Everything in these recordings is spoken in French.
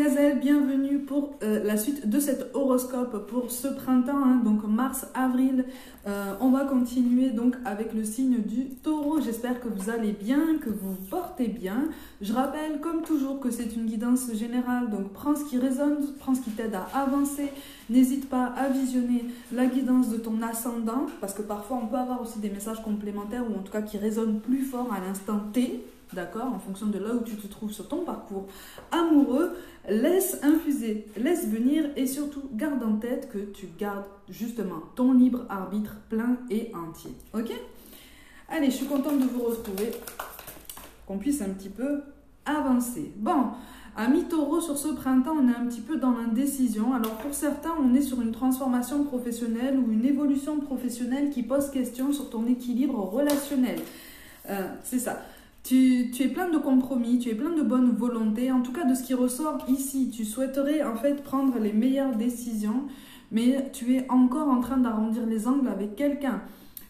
gazelles, bienvenue pour la suite de cet horoscope pour ce printemps, hein, donc mars-avril. On va continuer donc avec le signe du taureau. J'espère que vous allez bien, que vous vous portez bien. Je rappelle comme toujours que c'est une guidance générale, donc prends ce qui résonne, prends ce qui t'aide à avancer. N'hésite pas à visionner la guidance de ton ascendant, parce que parfois on peut avoir aussi des messages complémentaires ou en tout cas qui résonnent plus fort à l'instant T. D'accord, en fonction de là où tu te trouves sur ton parcours amoureux, laisse infuser, laisse venir et surtout garde en tête que tu gardes justement ton libre arbitre plein et entier. Ok? Allez, je suis contente de vous retrouver, qu'on puisse un petit peu avancer. Bon, amis taureaux, sur ce printemps, on est un petit peu dans l'indécision. Alors pour certains, on est sur une transformation professionnelle ou une évolution professionnelle qui pose question sur ton équilibre relationnel. C'est ça. Tu es plein de compromis, tu es plein de bonne volonté. En tout cas, de ce qui ressort ici, tu souhaiterais en fait prendre les meilleures décisions, mais tu es encore en train d'arrondir les angles avec quelqu'un.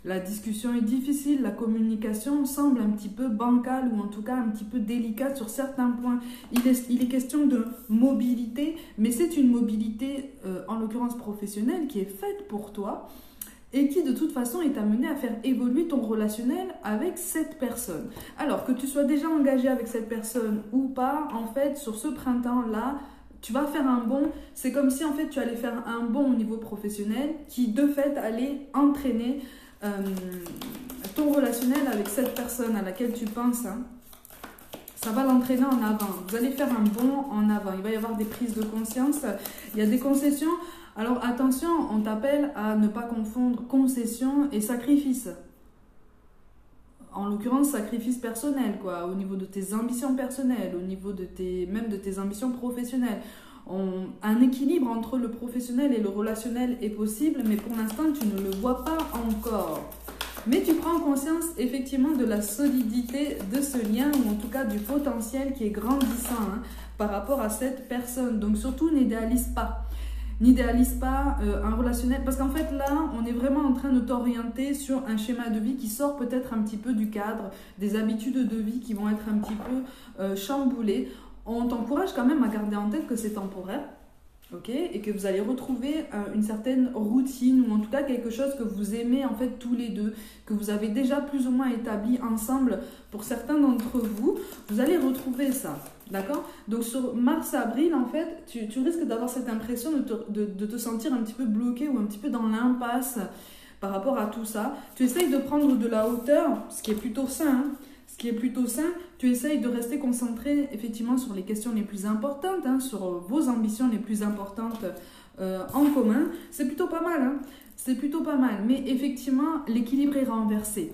La discussion est difficile, la communication semble un petit peu bancale ou en tout cas un petit peu délicate sur certains points. Il est question de mobilité, mais c'est une mobilité, en l'occurrence professionnelle, qui est faite pour toi et qui de toute façon est amené à faire évoluer ton relationnel avec cette personne. Alors que tu sois déjà engagé avec cette personne ou pas, en fait, sur ce printemps-là, tu vas faire un bond. C'est comme si en fait tu allais faire un bond au niveau professionnel qui de fait allait entraîner ton relationnel avec cette personne à laquelle tu penses. Hein. Ça va l'entraîner en avant. Vous allez faire un bond en avant. Il va y avoir des prises de conscience. Il y a des concessions. Alors attention, on t'appelle à ne pas confondre concession et sacrifice. En l'occurrence, sacrifice personnel, quoi, au niveau de tes ambitions personnelles, au niveau de même de tes ambitions professionnelles. Un équilibre entre le professionnel et le relationnel est possible, mais pour l'instant, tu ne le vois pas encore. Mais tu prends conscience effectivement de la solidité de ce lien, ou en tout cas du potentiel qui est grandissant hein, par rapport à cette personne. Donc surtout, n'idéalise pas. N'idéalise pas un relationnel, parce qu'en fait là, on est vraiment en train de t'orienter sur un schéma de vie qui sort peut-être un petit peu du cadre, des habitudes de vie qui vont être un petit peu chamboulées. On t'encourage quand même à garder en tête que c'est temporaire, ok, et que vous allez retrouver une certaine routine, ou en tout cas quelque chose que vous aimez en fait tous les deux, que vous avez déjà plus ou moins établi ensemble. Pour certains d'entre vous, vous allez retrouver ça. D'accord? Donc sur mars-avril, en fait, tu risques d'avoir cette impression de te sentir un petit peu bloqué ou un petit peu dans l'impasse par rapport à tout ça. Tu essayes de prendre de la hauteur, ce qui est plutôt sain. Hein, ce qui est plutôt sain, tu essayes de rester concentré effectivement sur les questions les plus importantes, hein, sur vos ambitions les plus importantes en commun. C'est plutôt pas mal. Hein, c'est plutôt pas mal. Mais effectivement, l'équilibre est renversé.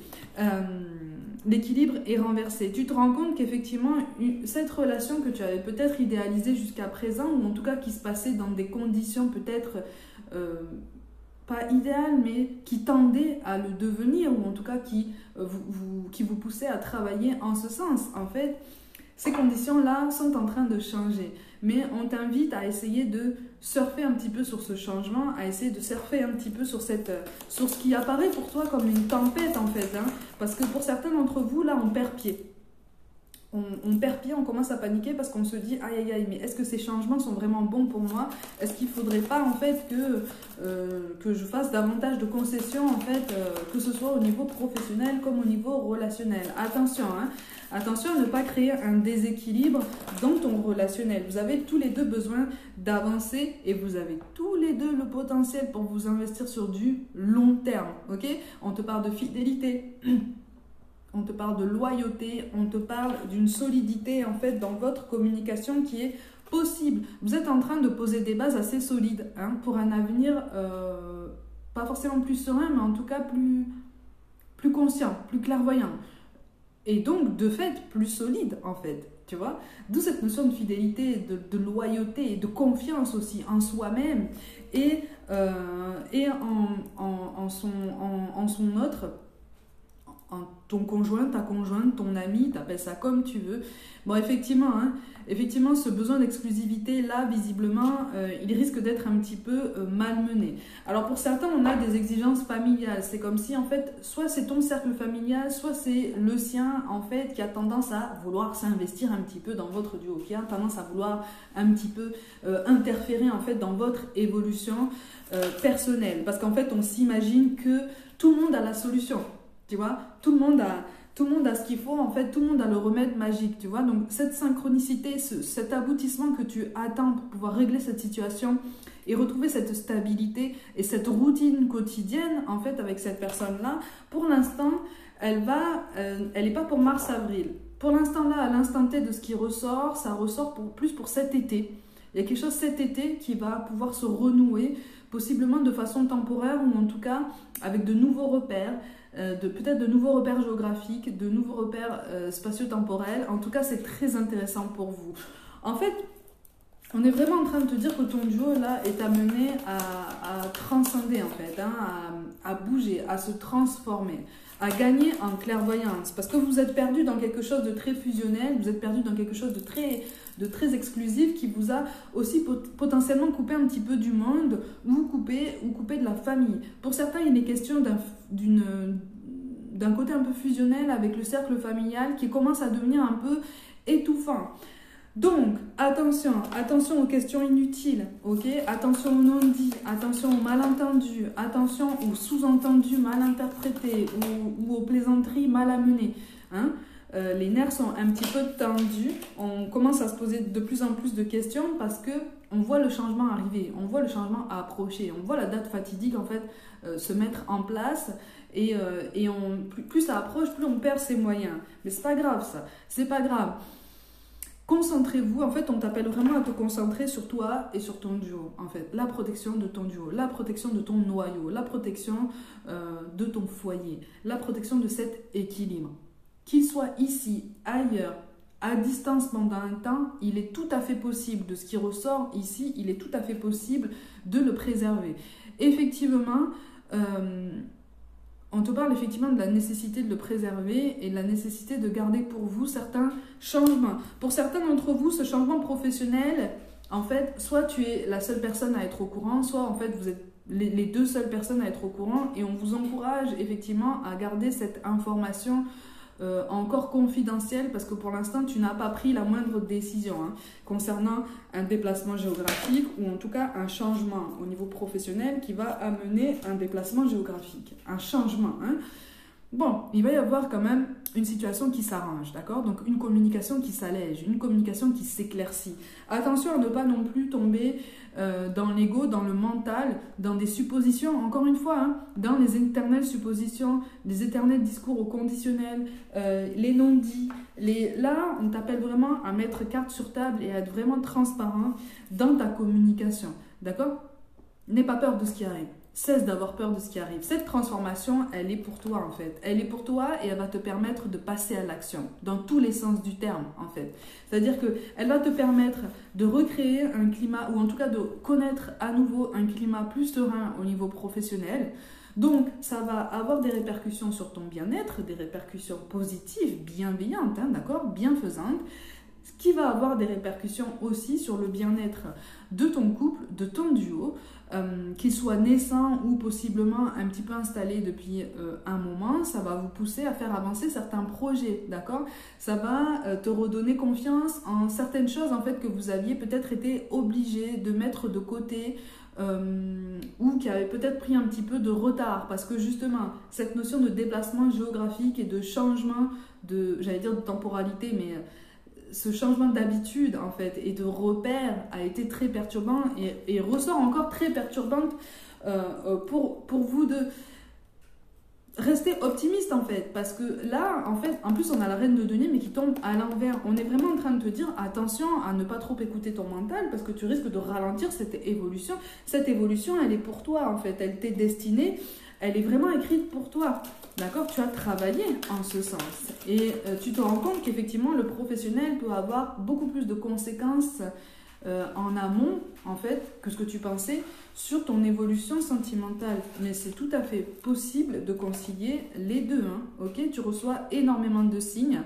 L'équilibre est renversé. Tu te rends compte qu'effectivement, cette relation que tu avais peut-être idéalisée jusqu'à présent, ou en tout cas qui se passait dans des conditions peut-être pas idéales, mais qui tendaient à le devenir, ou en tout cas qui vous poussaient à travailler en ce sens. En fait, ces conditions-là sont en train de changer. Mais on t'invite à essayer de surfer un petit peu sur ce changement, à essayer de surfer un petit peu sur ce qui apparaît pour toi comme une tempête en fait. Hein, parce que pour certains d'entre vous, là, on perd pied. On perd pied, on commence à paniquer parce qu'on se dit aïe aïe aïe, mais est-ce que ces changements sont vraiment bons pour moi? Est-ce qu'il ne faudrait pas en fait que je fasse davantage de concessions en fait, que ce soit au niveau professionnel comme au niveau relationnel? Attention, hein, attention à ne pas créer un déséquilibre dans ton relationnel. Vous avez tous les deux besoin d'avancer et vous avez tous les deux le potentiel pour vous investir sur du long terme. Ok? On te parle de fidélité. On te parle de loyauté, on te parle d'une solidité en fait dans votre communication qui est possible. Vous êtes en train de poser des bases assez solides hein, pour un avenir pas forcément plus serein, mais en tout cas plus conscient, plus clairvoyant. Et donc de fait plus solide en fait, tu vois. D'où cette notion de fidélité, de loyauté et de confiance aussi en soi-même et en son autre. ton conjoint, ta conjointe, ton ami, t'appelles ça comme tu veux. Bon, effectivement, effectivement, ce besoin d'exclusivité, là, visiblement, il risque d'être un petit peu malmené. Alors, pour certains, on a des exigences familiales. C'est comme si, en fait, soit c'est ton cercle familial, soit c'est le sien, en fait, qui a tendance à vouloir s'investir un petit peu dans votre duo, qui a tendance à vouloir un petit peu interférer, en fait, dans votre évolution personnelle. Parce qu'en fait, on s'imagine que tout le monde a la solution. Tu vois, tout le monde a ce qu'il faut, en fait, tout le monde a le remède magique, tu vois. Donc, cette synchronicité, cet aboutissement que tu attends pour pouvoir régler cette situation et retrouver cette stabilité et cette routine quotidienne, en fait, avec cette personne-là, pour l'instant, elle n'est pas pour mars-avril. Pour l'instant, là, à l'instant T de ce qui ressort, ça ressort plus pour cet été. Il y a quelque chose cet été qui va pouvoir se renouer, possiblement de façon temporaire ou en tout cas avec de nouveaux repères, peut-être de nouveaux repères géographiques, de nouveaux repères spatio-temporels. En tout cas, c'est très intéressant pour vous. En fait, on est vraiment en train de te dire que ton duo là est amené à transcender en fait, à bouger, à se transformer, à gagner en clairvoyance. Parce que vous êtes perdu dans quelque chose de très fusionnel, vous êtes perdu dans quelque chose de très exclusif qui vous a aussi potentiellement coupé un petit peu du monde ou coupé de la famille. Pour certains, il est question d'un côté un peu fusionnel avec le cercle familial qui commence à devenir un peu étouffant. Donc, attention aux questions inutiles, ok? Attention aux non-dits, attention aux malentendus, attention aux sous-entendus mal interprétés ou aux plaisanteries mal amenées. Les nerfs sont un petit peu tendus, on commence à se poser de plus en plus de questions parce que on voit le changement arriver, on voit le changement approcher, on voit la date fatidique en fait se mettre en place et plus ça approche, plus on perd ses moyens. Mais c'est pas grave ça, c'est pas grave. Concentrez-vous, en fait, on t'appelle vraiment à te concentrer sur toi et sur ton duo, en fait. La protection de ton duo, la protection de ton noyau, la protection de ton foyer, la protection de cet équilibre. Qu'il soit ici, ailleurs, à distance pendant un temps, il est tout à fait possible, de ce qui ressort ici, il est tout à fait possible de le préserver. Effectivement, on te parle effectivement de la nécessité de le préserver et de la nécessité de garder pour vous certains changements. Pour certains d'entre vous, ce changement professionnel, en fait, soit tu es la seule personne à être au courant, soit en fait vous êtes les deux seules personnes à être au courant et on vous encourage effectivement à garder cette information encore confidentielle parce que pour l'instant tu n'as pas pris la moindre décision concernant un déplacement géographique ou en tout cas un changement au niveau professionnel qui va amener un déplacement géographique, un changement. Bon, il va y avoir quand même une situation qui s'arrange, d'accord? Donc une communication qui s'allège, une communication qui s'éclaircit. Attention à ne pas non plus tomber dans l'ego, dans le mental, dans des suppositions, encore une fois, dans les éternelles suppositions, les éternels discours au conditionnel, les non-dits. Là, on t'appelle vraiment à mettre carte sur table et à être vraiment transparent dans ta communication, d'accord? N'aie pas peur de ce qui arrive. Cesse d'avoir peur de ce qui arrive. Cette transformation, elle est pour toi en fait. Elle est pour toi et elle va te permettre de passer à l'action, dans tous les sens du terme en fait. C'est-à-dire qu'elle va te permettre de recréer un climat, ou en tout cas de connaître à nouveau un climat plus serein au niveau professionnel. Donc, ça va avoir des répercussions sur ton bien-être, des répercussions positives, bienveillantes, d'accord, bienfaisantes, ce qui va avoir des répercussions aussi sur le bien-être de ton couple, de ton duo, qu'il soit naissant ou possiblement un petit peu installé depuis un moment. Ça va vous pousser à faire avancer certains projets, d'accord? Ça va te redonner confiance en certaines choses en fait que vous aviez peut-être été obligé de mettre de côté ou qui avaient peut-être pris un petit peu de retard parce que justement cette notion de déplacement géographique et de changement j'allais dire de temporalité, mais ce changement d'habitude en fait et de repère a été très perturbant et ressort encore très perturbante pour vous de rester optimiste en fait, parce que là en fait en plus on a la reine de denier mais qui tombe à l'envers. On est vraiment en train de te dire attention à ne pas trop écouter ton mental parce que tu risques de ralentir cette évolution. Cette évolution elle est pour toi en fait, elle t'est destinée, elle est vraiment écrite pour toi. D'accord, tu as travaillé en ce sens et tu te rends compte qu'effectivement le professionnel peut avoir beaucoup plus de conséquences en amont en fait, que ce que tu pensais sur ton évolution sentimentale. Mais c'est tout à fait possible de concilier les deux, hein, ok? Tu reçois énormément de signes,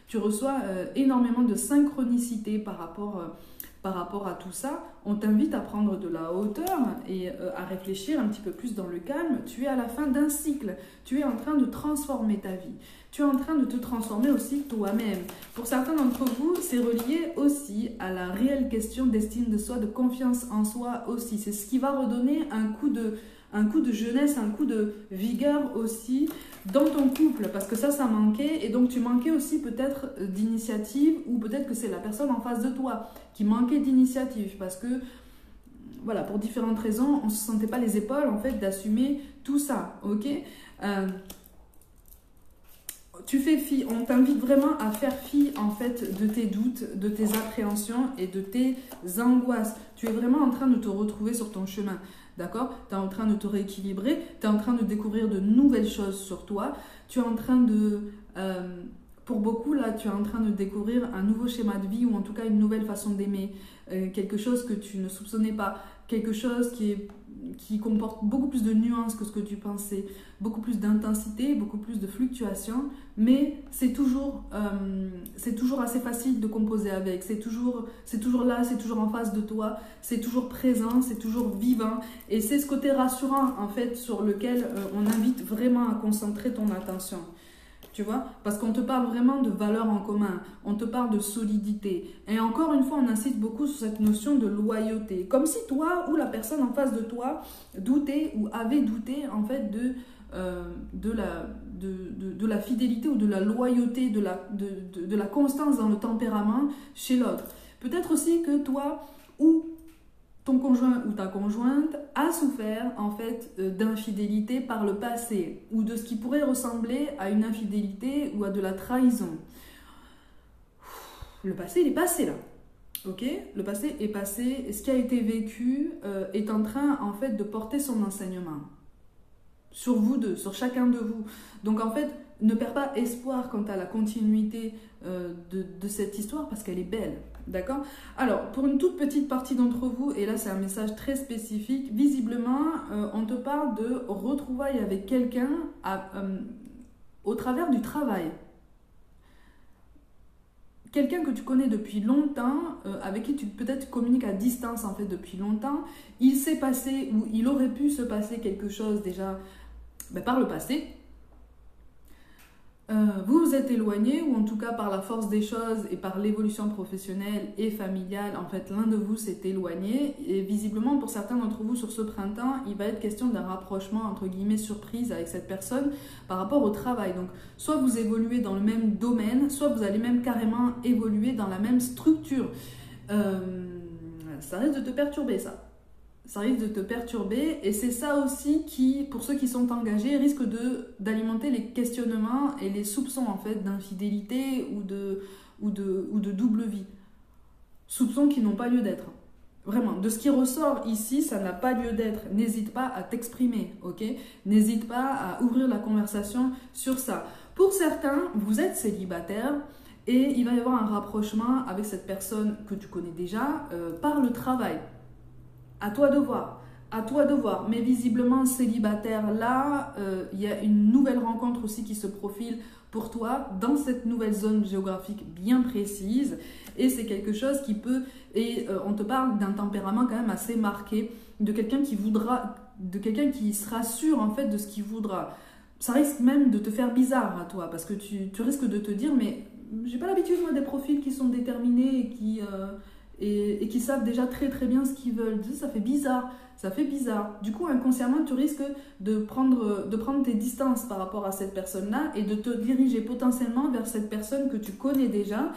tu reçois énormément de synchronicité par rapport à tout ça. On t'invite à prendre de la hauteur et à réfléchir un petit peu plus dans le calme. Tu es à la fin d'un cycle, tu es en train de transformer ta vie. Tu es en train de te transformer aussi toi-même. Pour certains d'entre vous, c'est relié aussi à la réelle question d'estime de soi, de confiance en soi aussi. C'est ce qui va redonner un coup de jeunesse, un coup de vigueur aussi dans ton couple. Parce que ça manquait. Et donc, tu manquais aussi peut-être d'initiative ou peut-être que c'est la personne en face de toi qui manquait d'initiative. Parce que, voilà, pour différentes raisons, on ne se sentait pas les épaules, en fait, d'assumer tout ça, ok? Tu fais fi, on t'invite vraiment à faire fi en fait de tes doutes, de tes appréhensions et de tes angoisses. Tu es vraiment en train de te retrouver sur ton chemin, d'accord? Tu es en train de te rééquilibrer, tu es en train de découvrir de nouvelles choses sur toi. Tu es en train de, pour beaucoup là, tu es en train de découvrir un nouveau schéma de vie ou en tout cas une nouvelle façon d'aimer, quelque chose que tu ne soupçonnais pas, quelque chose qui comporte beaucoup plus de nuances que ce que tu pensais, beaucoup plus d'intensité, beaucoup plus de fluctuations, mais c'est toujours assez facile de composer avec, c'est toujours là, c'est toujours en face de toi, c'est toujours présent, c'est toujours vivant, et c'est ce côté rassurant en fait sur lequel on invite vraiment à concentrer ton attention. Tu vois, parce qu'on te parle vraiment de valeurs en commun, on te parle de solidité. Et encore une fois, on insiste beaucoup sur cette notion de loyauté. Comme si toi ou la personne en face de toi doutait ou avait douté en fait de la fidélité ou de la loyauté, de la constance dans le tempérament chez l'autre. Peut-être aussi que toi ou ton conjoint ou ta conjointe a souffert en fait d'infidélité par le passé ou de ce qui pourrait ressembler à une infidélité ou à de la trahison. Le passé, il est passé là. Ok, le passé est passé et ce qui a été vécu est en train en fait de porter son enseignement sur vous deux, sur chacun de vous. Donc en fait, ne perds pas espoir quant à la continuité de cette histoire parce qu'elle est belle. D'accord? Alors, pour une toute petite partie d'entre vous, et là c'est un message très spécifique, visiblement, on te parle de retrouvailles avec quelqu'un au travers du travail. Quelqu'un que tu connais depuis longtemps, avec qui tu peut-être communiques à distance en fait depuis longtemps, il s'est passé ou il aurait pu se passer quelque chose déjà par le passé. Vous vous êtes éloigné ou en tout cas par la force des choses et par l'évolution professionnelle et familiale, en fait l'un de vous s'est éloigné et visiblement pour certains d'entre vous sur ce printemps, il va être question d'un rapprochement entre guillemets surprise avec cette personne par rapport au travail. Donc soit vous évoluez dans le même domaine, soit vous allez même carrément évoluer dans la même structure. Ça risque de te perturber ça. Ça risque de te perturber et c'est ça aussi qui, pour ceux qui sont engagés, risque d'alimenter les questionnements et les soupçons en fait d'infidélité ou de double vie. Soupçons qui n'ont pas lieu d'être. Vraiment, de ce qui ressort ici, ça n'a pas lieu d'être. N'hésite pas à t'exprimer, ok? N'hésite pas à ouvrir la conversation sur ça. Pour certains, vous êtes célibataire et il va y avoir un rapprochement avec cette personne que tu connais déjà par le travail. À toi de voir, à toi de voir. Mais visiblement, célibataire, là, il y a une nouvelle rencontre aussi qui se profile pour toi dans cette nouvelle zone géographique bien précise. Et c'est quelque chose qui peut... Et on te parle d'un tempérament quand même assez marqué, de quelqu'un qui voudra, de quelqu'un qui sera sûr en fait de ce qu'il voudra. Ça risque même de te faire bizarre à toi, parce que tu risques de te dire, mais j'ai pas l'habitude moi des profils qui sont déterminés et qui savent déjà très très bien ce qu'ils veulent. Ça fait bizarre, ça fait bizarre. Du coup, inconsciemment, tu risques de prendre tes distances par rapport à cette personne-là et de te diriger potentiellement vers cette personne que tu connais déjà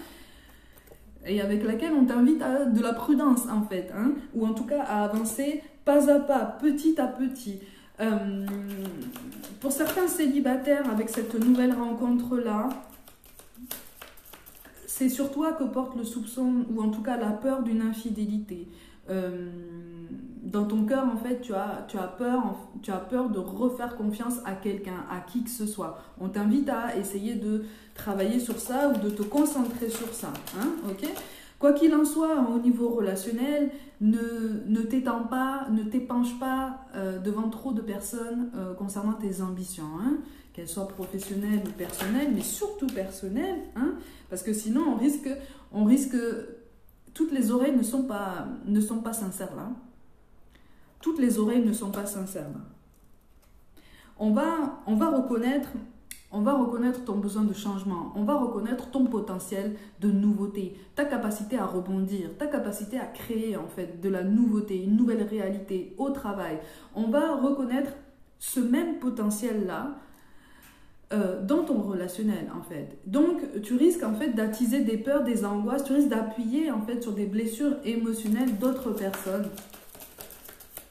et avec laquelle on t'invite à de la prudence en fait, hein, ou en tout cas à avancer pas à pas, petit à petit. Pour certains célibataires, avec cette nouvelle rencontre-là, c'est sur toi que porte le soupçon ou en tout cas la peur d'une infidélité. Dans ton cœur, en fait, tu as peur de refaire confiance à quelqu'un, à qui que ce soit. On t'invite à essayer de travailler sur ça ou de te concentrer sur ça. Hein, ok ? Quoi qu'il en soit, au niveau relationnel, ne t'épanche pas devant trop de personnes concernant tes ambitions, hein, qu'elles soient professionnelles ou personnelles, mais surtout personnelles, hein, parce que sinon on risque, toutes les oreilles ne sont pas sincères là. Toutes les oreilles ne sont pas sincères là. On va reconnaître ton besoin de changement, on va reconnaître ton potentiel de nouveauté, ta capacité à rebondir, ta capacité à créer en fait de la nouveauté, une nouvelle réalité au travail. On va reconnaître ce même potentiel-là dans ton relationnel en fait. Donc tu risques en fait d'attiser des peurs, des angoisses, tu risques d'appuyer en fait sur des blessures émotionnelles d'autres personnes.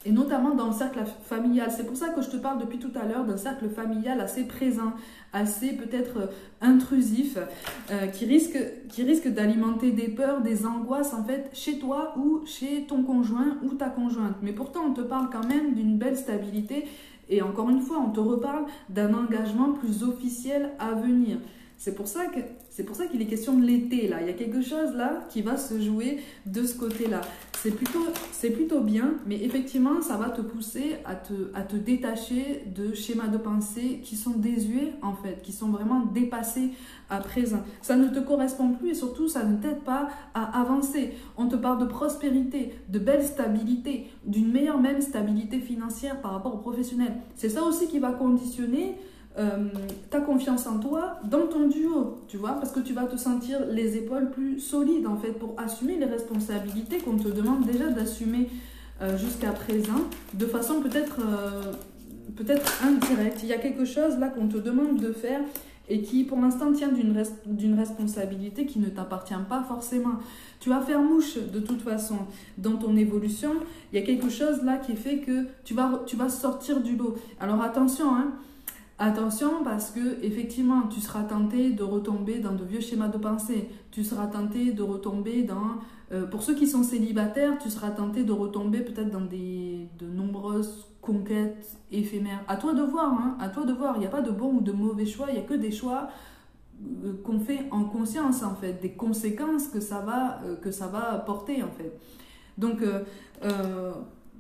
Et notamment dans le cercle familial. C'est pour ça que je te parle depuis tout à l'heure d'un cercle familial assez présent, assez peut-être intrusif, qui risque d'alimenter des peurs, des angoisses en fait chez toi ou chez ton conjoint ou ta conjointe. Mais pourtant on te parle quand même d'une belle stabilité et encore une fois on te reparle d'un engagement plus officiel à venir. C'est pour ça qu'il est question de l'été là. Il y a quelque chose là qui va se jouer de ce côté-là. C'est plutôt bien, mais effectivement, ça va te pousser à te détacher de schémas de pensée qui sont désuets en fait, qui sont vraiment dépassés à présent. Ça ne te correspond plus et surtout, ça ne t'aide pas à avancer. On te parle de prospérité, de belle stabilité, d'une meilleure même stabilité financière par rapport au professionnel. C'est ça aussi qui va conditionner ta confiance en toi dans ton duo, tu vois, parce que tu vas te sentir les épaules plus solides en fait pour assumer les responsabilités qu'on te demande déjà d'assumer jusqu'à présent de façon peut-être indirecte. Il y a quelque chose là qu'on te demande de faire et qui pour l'instant tient d'une responsabilité qui ne t'appartient pas forcément. Tu vas faire mouche de toute façon dans ton évolution. Il y a quelque chose là qui fait que tu vas sortir du lot. Alors attention, hein. Attention parce que effectivement tu seras tenté de retomber dans de vieux schémas de pensée, tu seras tenté de retomber dans, pour ceux qui sont célibataires, tu seras tenté de retomber peut-être dans de nombreuses conquêtes éphémères. À toi de voir, hein, à toi de voir, il n'y a pas de bon ou de mauvais choix, il n'y a que des choix qu'on fait en conscience en fait, des conséquences que ça va porter en fait. Donc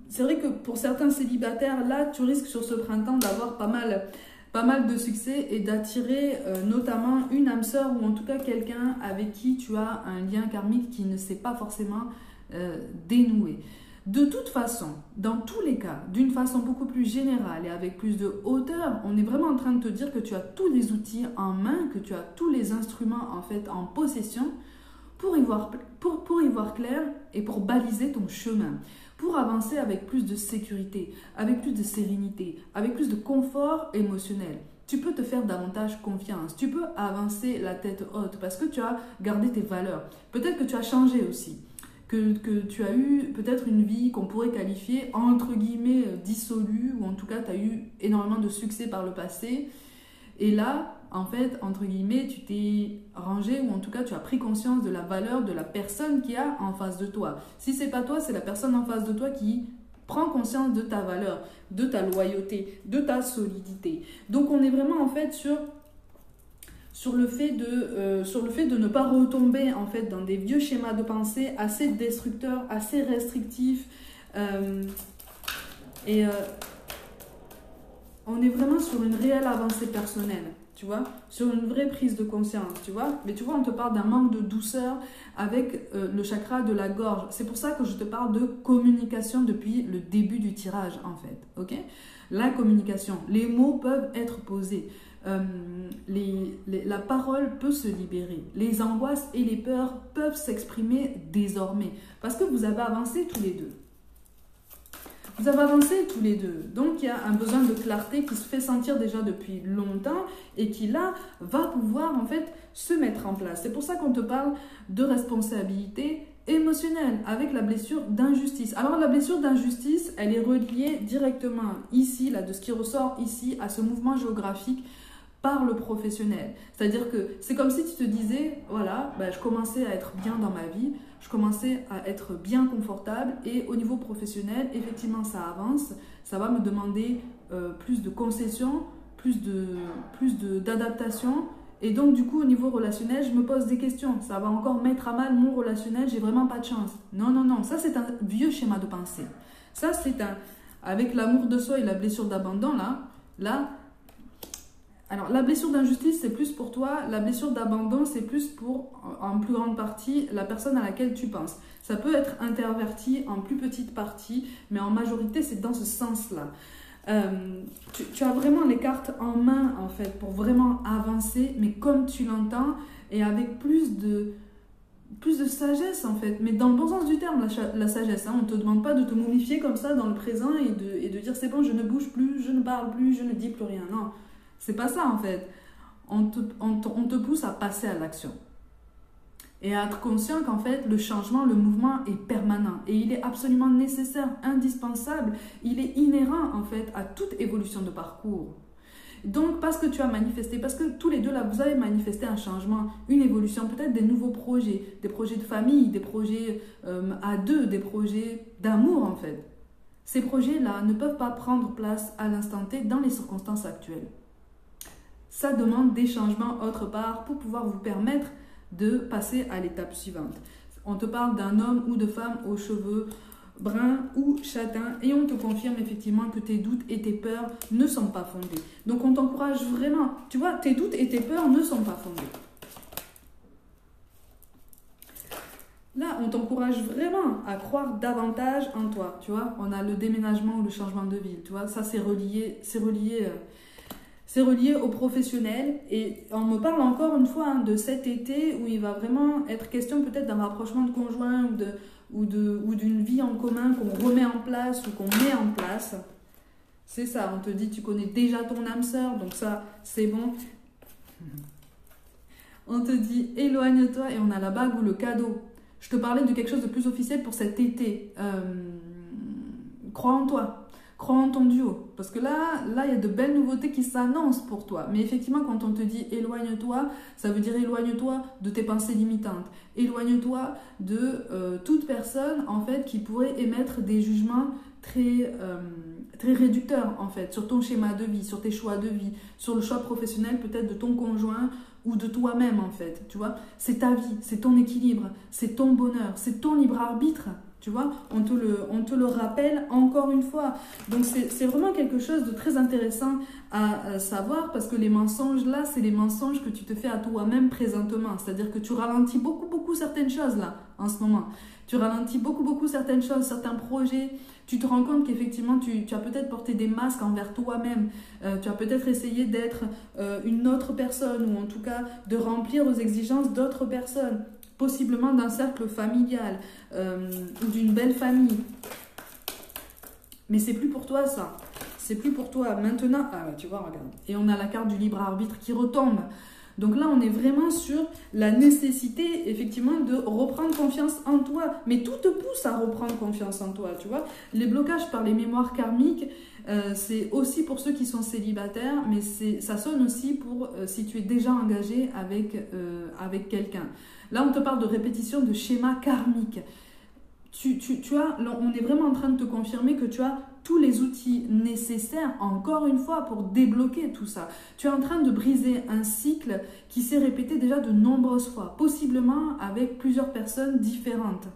c'est vrai que pour certains célibataires là, tu risques sur ce printemps d'avoir pas mal de succès et d'attirer notamment une âme sœur ou en tout cas quelqu'un avec qui tu as un lien karmique qui ne s'est pas forcément dénoué. De toute façon, dans tous les cas, d'une façon beaucoup plus générale et avec plus de hauteur, on est vraiment en train de te dire que tu as tous les outils en main, que tu as tous les instruments en fait en possession pour y voir clair et pour baliser ton chemin, pour avancer avec plus de sécurité, avec plus de sérénité, avec plus de confort émotionnel. Tu peux te faire davantage confiance, tu peux avancer la tête haute parce que tu as gardé tes valeurs. Peut-être que tu as changé aussi, que tu as eu peut-être une vie qu'on pourrait qualifier entre guillemets dissolue, ou en tout cas tu as eu énormément de succès par le passé. Et là, en fait, entre guillemets, tu t'es rangé ou en tout cas tu as pris conscience de la valeur de la personne qui a en face de toi. Si c'est pas toi, c'est la personne en face de toi qui prend conscience de ta valeur, de ta loyauté, de ta solidité. Donc on est vraiment en fait sur le fait de ne pas retomber en fait dans des vieux schémas de pensée assez destructeurs, assez restrictifs on est vraiment sur une réelle avancée personnelle, tu vois, sur une vraie prise de conscience, tu vois. Mais tu vois, on te parle d'un manque de douceur avec le chakra de la gorge. C'est pour ça que je te parle de communication depuis le début du tirage, en fait, ok? La communication, les mots peuvent être posés, la parole peut se libérer, les angoisses et les peurs peuvent s'exprimer désormais, parce que vous avez avancé tous les deux. Vous avez avancé tous les deux, donc il y a un besoin de clarté qui se fait sentir déjà depuis longtemps et qui là va pouvoir en fait se mettre en place. C'est pour ça qu'on te parle de responsabilité émotionnelle avec la blessure d'injustice. Alors la blessure d'injustice, elle est reliée directement ici, là, de ce qui ressort ici à ce mouvement géographique par le professionnel. C'est-à-dire que c'est comme si tu te disais, voilà, je commençais à être bien dans ma vie, je commençais à être bien confortable et au niveau professionnel, effectivement, ça avance. Ça va me demander plus de concessions, plus d'adaptation Et donc, du coup, au niveau relationnel, je me pose des questions. Ça va encore mettre à mal mon relationnel, j'ai vraiment pas de chance. Non, non, non. Ça, c'est un vieux schéma de pensée. Ça, c'est un... Avec l'amour de soi et la blessure d'abandon, là... Alors, la blessure d'injustice, c'est plus pour toi. La blessure d'abandon, c'est plus pour, en plus grande partie, la personne à laquelle tu penses. Ça peut être interverti en plus petite partie, mais en majorité, c'est dans ce sens-là. Tu as vraiment les cartes en main, en fait, pour vraiment avancer, mais comme tu l'entends, et avec plus de sagesse, en fait. Mais dans le bon sens du terme, la sagesse. Hein. On ne te demande pas de te momifier comme ça dans le présent et de dire, c'est bon, je ne bouge plus, je ne parle plus, je ne dis plus rien. Non. C'est pas ça en fait. On te pousse à passer à l'action. Et à être conscient qu'en fait, le changement, le mouvement est permanent. Et il est absolument nécessaire, indispensable. Il est inhérent en fait à toute évolution de parcours. Donc, parce que tu as manifesté, parce que tous les deux là, vous avez manifesté un changement, une évolution, peut-être des nouveaux projets, des projets de famille, des projets à deux, des projets d'amour en fait. Ces projets-là ne peuvent pas prendre place à l'instant T dans les circonstances actuelles. Ça demande des changements autre part pour pouvoir vous permettre de passer à l'étape suivante. On te parle d'un homme ou de femme aux cheveux bruns ou châtains et on te confirme effectivement que tes doutes et tes peurs ne sont pas fondés. Donc on t'encourage vraiment, tu vois, tes doutes et tes peurs ne sont pas fondés. Là, on t'encourage vraiment à croire davantage en toi, tu vois. On a le déménagement ou le changement de ville, tu vois. Ça, c'est relié au professionnel et on me parle encore une fois de cet été où il va vraiment être question peut-être d'un rapprochement de conjoints ou d'une vie en commun qu'on remet en place ou qu'on met en place. C'est ça, on te dit tu connais déjà ton âme sœur, donc ça c'est bon. On te dit éloigne-toi et on a la bague ou le cadeau. Je te parlais de quelque chose de plus officiel pour cet été. Crois en toi. Crois en ton duo. Parce que là, il y a de belles nouveautés qui s'annoncent pour toi. Mais effectivement, quand on te dit éloigne-toi, ça veut dire éloigne-toi de tes pensées limitantes. Éloigne-toi de toute personne, en fait, qui pourrait émettre des jugements très réducteurs, en fait, sur ton schéma de vie, sur tes choix de vie, sur le choix professionnel, peut-être de ton conjoint ou de toi-même, en fait. Tu vois, c'est ta vie, c'est ton équilibre, c'est ton bonheur, c'est ton libre arbitre. Tu vois, on te le rappelle encore une fois. Donc, c'est vraiment quelque chose de très intéressant à savoir parce que les mensonges, là, c'est les mensonges que tu te fais à toi-même présentement. C'est-à-dire que tu ralentis beaucoup certaines choses, là, en ce moment. Tu ralentis beaucoup certaines choses, certains projets. Tu te rends compte qu'effectivement, tu as peut-être porté des masques envers toi-même. Tu as peut-être essayé d'être une autre personne ou en tout cas de remplir aux exigences d'autres personnes. Possiblement d'un cercle familial ou d'une belle famille. Mais c'est plus pour toi ça. C'est plus pour toi. Maintenant, ah tu vois, regarde. Et on a la carte du libre arbitre qui retombe. Donc là, on est vraiment sur la nécessité, effectivement, de reprendre confiance en toi. Mais tout te pousse à reprendre confiance en toi, tu vois. Les blocages par les mémoires karmiques, c'est aussi pour ceux qui sont célibataires, mais ça sonne aussi pour si tu es déjà engagé avec quelqu'un. Là, on te parle de répétition de schémas karmiques. On est vraiment en train de te confirmer que tu as tous les outils nécessaires, encore une fois, pour débloquer tout ça. Tu es en train de briser un cycle qui s'est répété déjà de nombreuses fois, possiblement avec plusieurs personnes différentes.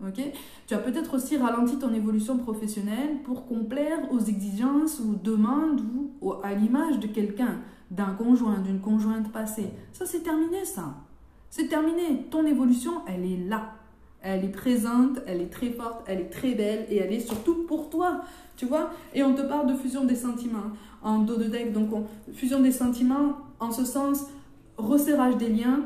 Okay. Tu as peut-être aussi ralenti ton évolution professionnelle pour complaire aux exigences ou demandes ou à l'image de quelqu'un, d'un conjoint, d'une conjointe passée. Ça, c'est terminé, ça. C'est terminé. Ton évolution, elle est là. Elle est présente, elle est très forte, elle est très belle et elle est surtout pour toi, tu vois. Et on te parle de fusion des sentiments en dos de deck. Donc, fusion des sentiments, en ce sens, resserrage des liens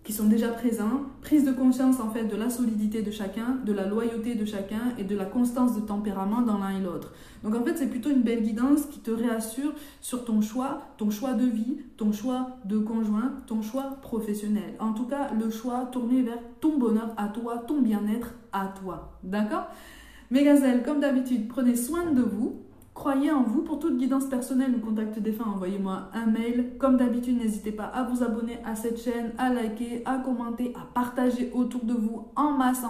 qui sont déjà présents, prise de conscience en fait de la solidité de chacun, de la loyauté de chacun et de la constance de tempérament dans l'un et l'autre. Donc en fait, c'est plutôt une belle guidance qui te réassure sur ton choix de vie, ton choix de conjoint, ton choix professionnel. En tout cas, le choix tourné vers ton bonheur à toi, ton bien-être à toi. D'accord? Mes gazelles, comme d'habitude, prenez soin de vous. Croyez en vous. Pour toute guidance personnelle ou contact défunt, envoyez-moi un mail. Comme d'habitude, n'hésitez pas à vous abonner à cette chaîne, à liker, à commenter, à partager autour de vous en masse.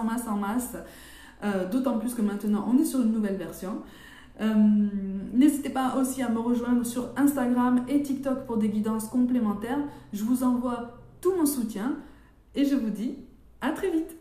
D'autant plus que maintenant, on est sur une nouvelle version. N'hésitez pas aussi à me rejoindre sur Instagram et TikTok pour des guidances complémentaires. Je vous envoie tout mon soutien et je vous dis à très vite.